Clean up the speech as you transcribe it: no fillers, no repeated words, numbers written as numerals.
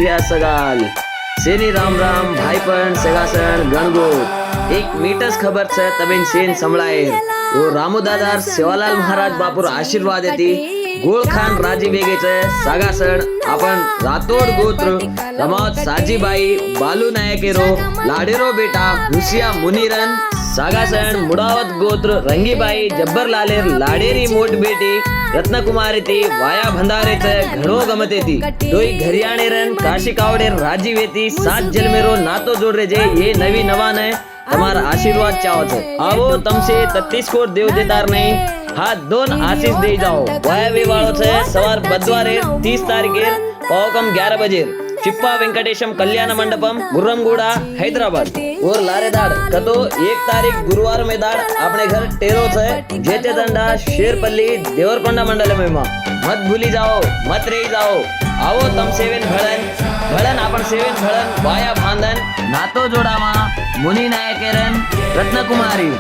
घ्या सगाल सेनी राम राम भाईपण सेगासण गणगोत एक मीटच खबर छ तबेन सेन संभळाय वो रामू दादार सेवालाल महाराज बापूर आशीर्वाद येती गोळखान राजी बेगेचे सागासण आपण रातोड गोत्र रमावत साजीबाई बालू नायकेरो लाडेरो बेटा हुसिया मुनिरन सागासण मुडावत गोत्र रंगीबाई जब्बरलालेर लाडेरी मोठ बेटी रत्नकुमारी ती वाया भंडारेचे घणो गमते ती दोई घरियाणेरन काशी कावडेर राजी वेती सात जलमेरो नातो जोड़ रेजे ये नवी नवान है તમારા આશીર્વાદ ચાહો છો આવો તમસે 33 કોટ દેવ દેતાર નહીં હા दोन आशीष दे जाओ वायवे वाળો છે સવાર બુધવારે 30 તારીખે પૌકમ 11 બજે चिप्पा वेंकटेशम कल्याण मंडपम गुर्रमगुड़ा हैदराबाद और लारेदाड़ कतो 1 तारीख गुरुवार में दाड़ अपने घर टेरो से जेते दंडा शेरपल्ली देवरकोंडा मंडल में मत भूली जाओ मत रही जाओ आवो तम सेवन भड़न अपन सेवन भड़न वाया भांदन नातो जोड़ा मुनि नायकेरन रत्नकुमारी।